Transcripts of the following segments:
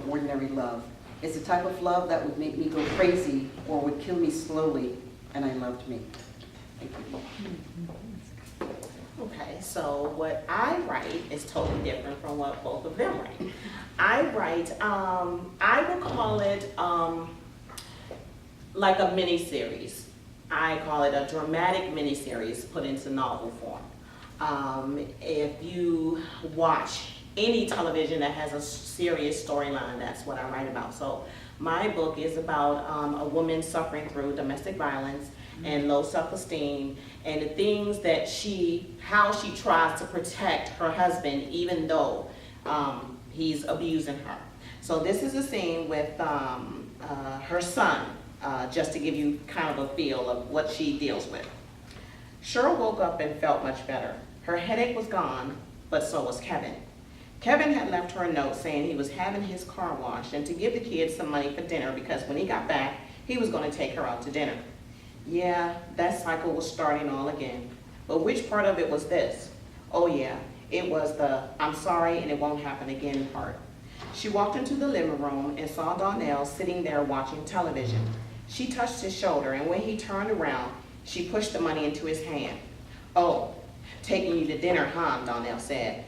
ordinary love. It's the type of love that would make me go crazy or would kill me slowly, and I loved me. Thank you. Okay, so what I write is totally different from what both of them write. I write, I would call it like a mini-series. I call it a dramatic mini-series put into novel form. If you watch any television that has a serious storyline, that's what I write about. So my book is about a woman suffering through domestic violence and low self-esteem, and the things that how she tries to protect her husband even though he's abusing her. So this is a scene with her son, just to give you kind of a feel of what she deals with. Cheryl woke up and felt much better. Her headache was gone, but so was Kevin. Kevin had left her a note saying he was having his car washed and to give the kids some money for dinner because when he got back, he was going to take her out to dinner. Yeah, that cycle was starting all again. But which part of it was this? Oh yeah, it was the I'm sorry and it won't happen again part. She walked into the living room and saw Donnell sitting there watching television. She touched his shoulder, and when he turned around, she pushed the money into his hand. Oh, taking you to dinner, huh? Donnell said.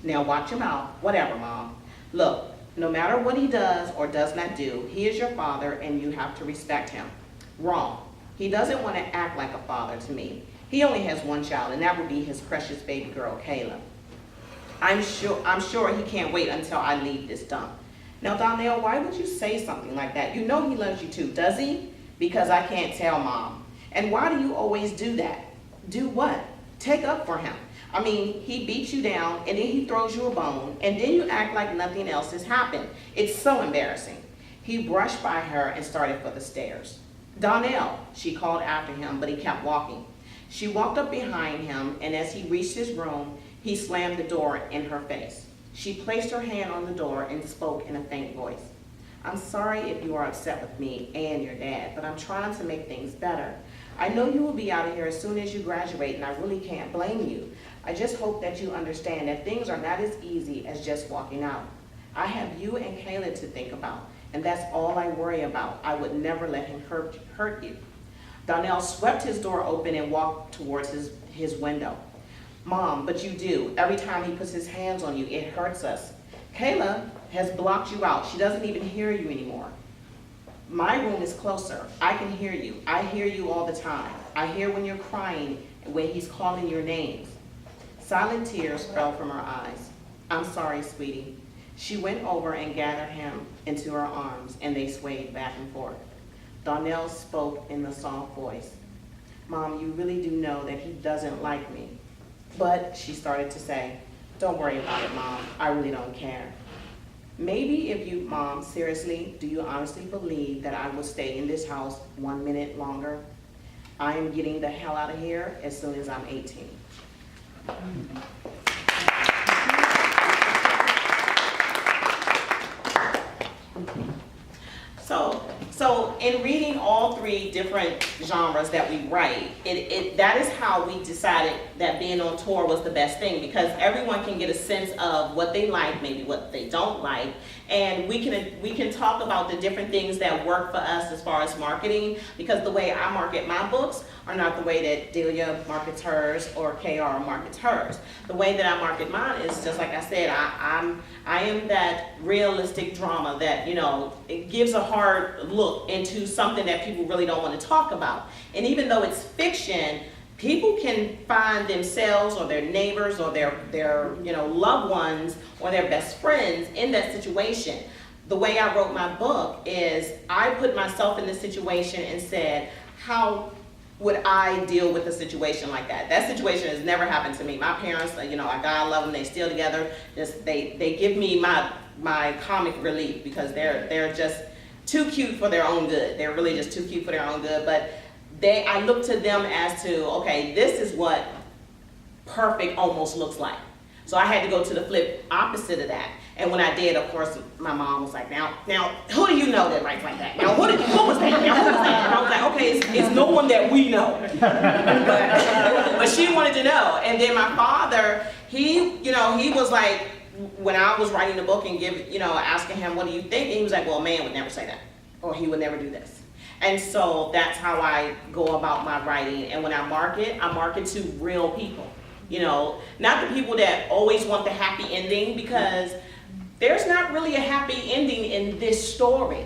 Now watch your mouth. Whatever, Mom. Look, no matter what he does or does not do, he is your father and you have to respect him. Wrong. He doesn't want to act like a father to me. He only has one child, and that would be his precious baby girl, Kayla. I'm sure he can't wait until I leave this dump. Now, Donnell, why would you say something like that? You know he loves you too, does he? Because I can't tell, Mom. And why do you always do that? Do what? Take up for him. I mean, he beats you down, and then he throws you a bone, and then you act like nothing else has happened. It's so embarrassing. He brushed by her and started for the stairs. Donnell, she called after him, but he kept walking. She walked up behind him, and as he reached his room, he slammed the door in her face. She placed her hand on the door and spoke in a faint voice. I'm sorry if you are upset with me and your dad, but I'm trying to make things better. I know you will be out of here as soon as you graduate, and I really can't blame you. I just hope that you understand that things are not as easy as just walking out. I have you and Kayla to think about, and that's all I worry about. I would never let him hurt you. Donnell swept his door open and walked towards his window. Mom, but you do. Every time he puts his hands on you, it hurts us. Kayla has blocked you out. She doesn't even hear you anymore. My room is closer. I can hear you. I hear you all the time. I hear when you're crying and when he's calling your names. Silent tears fell from her eyes. I'm sorry, sweetie. She went over and gathered him into her arms, and they swayed back and forth. Donnell spoke in a soft voice. Mom, you really do know that he doesn't like me. But, she started to say, don't worry about it, Mom. I really don't care. Maybe if you, Mom, seriously, do you honestly believe that I will stay in this house 1 minute longer? I am getting the hell out of here as soon as I'm 18. So in reading all three different genres that we write, that is how we decided that being on tour was the best thing, because everyone can get a sense of what they like, maybe what they don't like, and we can talk about the different things that work for us as far as marketing, because the way I market my books are not the way that Delia markets hers or KR markets hers. The way that I market mine is just like I said, I am that realistic drama that, you know, it gives a hard look into something that people really don't want to talk about. And even though it's fiction, people can find themselves or their neighbors or their loved ones or their best friends in that situation. The way I wrote my book is I put myself in this situation and said, how would I deal with a situation like that? That situation has never happened to me. My parents, God love them, they still together. They give me my comic relief because they're just too cute for their own good. They're really just too cute for their own good. But I look to them as to, okay, this is what perfect almost looks like. So I had to go to the flip opposite of that. And when I did, of course, my mom was like, now, who do you know that writes like that? Now, what was that? Now, who was that? And I was like, okay, it's no one that we know. but she wanted to know. And then my father, he was like, when I was writing the book and asking him, what do you think? And he was like, well, a man would never say that, or he would never do this. And so that's how I go about my writing. And when I market to real people. Not the people that always want the happy ending, because there's not really a happy ending in this story,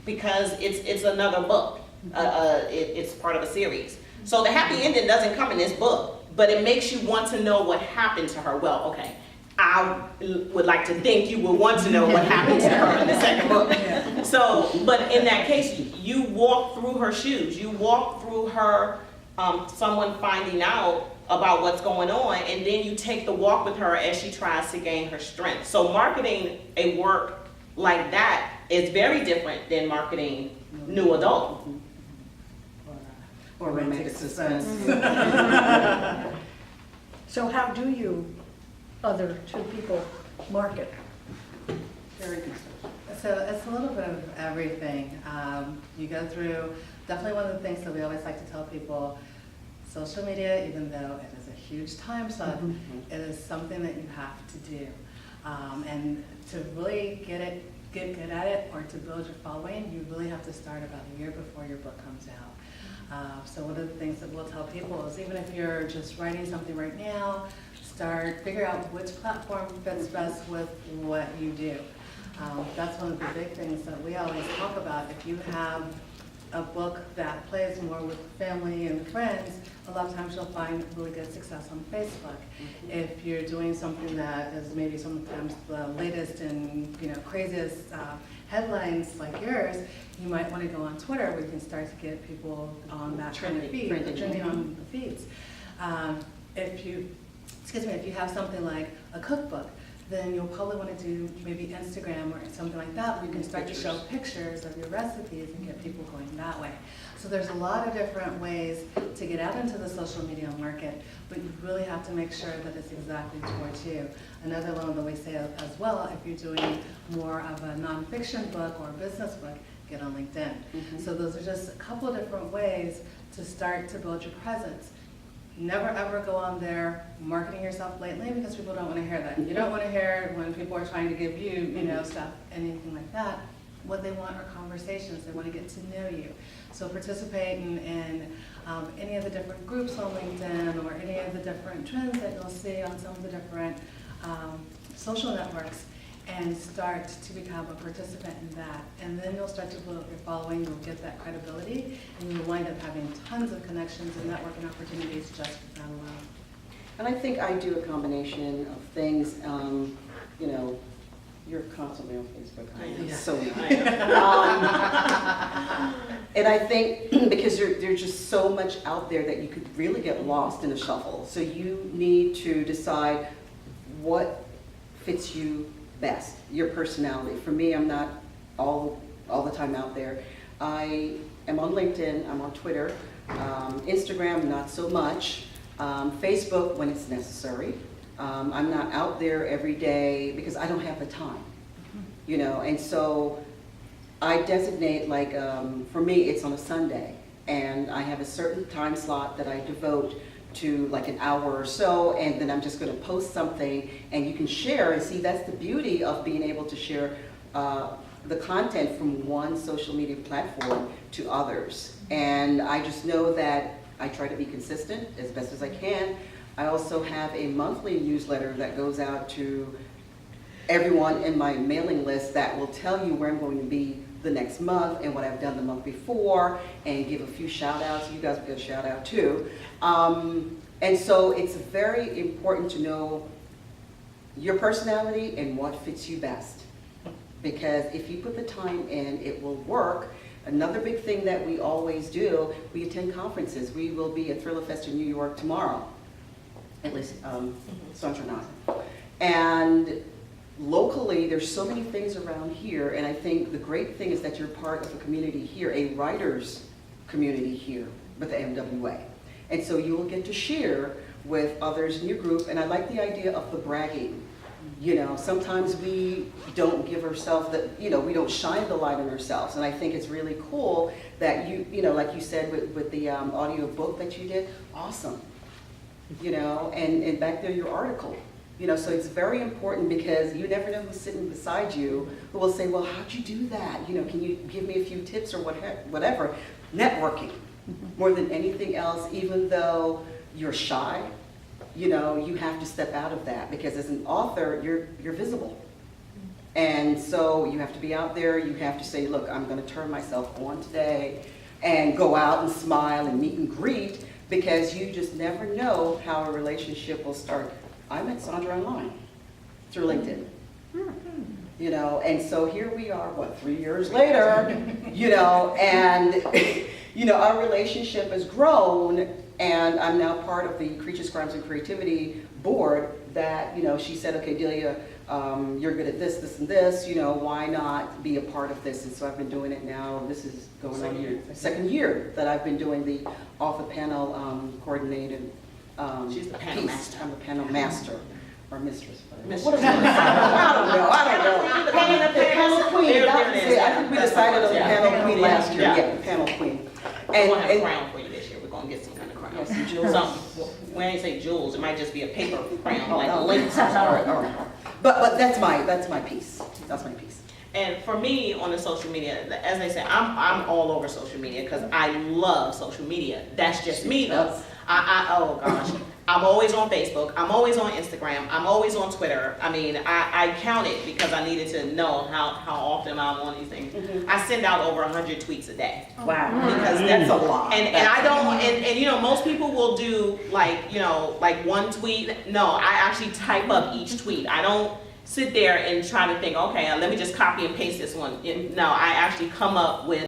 because it's another book. It's part of a series. So the happy ending doesn't come in this book, but it makes you want to know what happened to her. Well, okay, I would like to think you would want to know what happened to her in the second book. So, but in that case, you walk through her shoes. You walk through her, someone finding out about what's going on, and then you take the walk with her as she tries to gain her strength. So marketing a work like that is very different than marketing new adult. Or romantic suspense. So how do you, other two people, market? Very good. So it's a little bit of everything. You go through, definitely one of the things that we always like to tell people, social media, even though it is a huge time suck, it is something that you have to do. And to really get good at it, or to build your following, you really have to start about a year before your book comes out. So one of the things that we'll tell people is, even if you're just writing something right now, figure out which platform fits best with what you do. That's one of the big things that we always talk about. If you have a book that plays more with family and friends, a lot of times you'll find really good success on Facebook. If you're doing something that is maybe sometimes the latest and craziest headlines like yours, you might want to go on Twitter, where you can start to get people on that kind of feed, trending on the feeds. If you have something like a cookbook, then you'll probably want to do maybe Instagram or something like that, where you can start to show pictures of your recipes and get people going that way. So there's a lot of different ways to get out into the social media market, but you really have to make sure that it's exactly towards you. Another one that we say as well, if you're doing more of a nonfiction book or a business book, get on LinkedIn. So those are just a couple of different ways to start to build your presence. Never ever go on there marketing yourself blatantly, because people don't want to hear that. You don't want to hear when people are trying to give you, stuff, anything like that. What they want are conversations. They want to get to know you. So participate in any of the different groups on LinkedIn, or any of the different trends that you'll see on some of the different social networks, and start to become a participant in that. And then you'll start to build up your following, you'll get that credibility, and you'll wind up having tons of connections and networking opportunities just with that alone. And I think I do a combination of things. You're constantly on Facebook. I am. So and I think because there's just so much out there that you could really get lost in a shuffle. So you need to decide what fits you best, your personality. For me, I'm not all the time out there. I am on LinkedIn, I'm on Twitter, Instagram, not so much, Facebook when it's necessary. I'm not out there every day because I don't have the time, and so I designate, for me, it's on a Sunday, and I have a certain time slot that I devote to like an hour or so, and then I'm just going to post something, and you can share. And see, that's the beauty of being able to share the content from one social media platform to others. And I just know that I try to be consistent as best as I can. I also have a monthly newsletter that goes out to everyone in my mailing list that will tell you where I'm going to be the next month and what I've done the month before, and give a few shout outs. You guys will get a shout out too. And so it's very important to know your personality and what fits you best. Because if you put the time in, it will work. Another big thing that we always do, we attend conferences. We will be at Thriller Fest in New York tomorrow, at least Sandra and I. And locally, there's so many things around here, and I think the great thing is that you're part of a community here, a writers community here with the MWA. And so you will get to share with others in your group, and I like the idea of the bragging. Sometimes we don't give ourselves we don't shine the light on ourselves, and I think it's really cool that like you said with the audio book that you did, awesome. And back there, your article. You know, so it's very important because you never know who's sitting beside you who will say, well, how'd you do that? You know, can you give me a few tips or whatever? Networking, more than anything else, even though you're shy, you know, you have to step out of that because as an author, you're visible. And so you have to be out there, you have to say, look, I'm gonna turn myself on today and go out and smile and meet and greet because you just never know how a relationship will start. I met Sandra online through LinkedIn. You know, and so here we are, what, 3 years later, you know, and, you know, our relationship has grown, and I'm now part of the Creatures, Crimes, and Creativity board that, you know, she said, okay, Delia, you're good at this, this, and this, you know, why not be a part of this? And so I've been doing it now, this is going on your second year that I've been doing the author panel coordinated. She's the panel piece. master. I'm the panel master, or mistress. Mistress. What is it? I don't know. The panel queen, that was it. I think we decided on the panel queen last year, yeah, the panel queen. We're gonna have a crown for you this year, we're gonna get some kind of crown. Yes, some jewels. When I say jewels, it might just be a paper crown, Oh, like a no. lace. All right. But that's my piece. That's my piece. And for me, on the social media, as I said, I'm all over social media because I love social media. That's just me though. Oh gosh. I'm always on Facebook, I'm always on Instagram, I'm always on Twitter. I mean, I counted because I needed to know how often I'm on these things. I send out over 100 tweets a day. Wow. Because That's a lot. And I don't, and you know, most people will do like, you know, like one tweet. No, I actually type up each tweet. I don't sit there and try to think, okay, let me just copy and paste this one. No, I actually come up with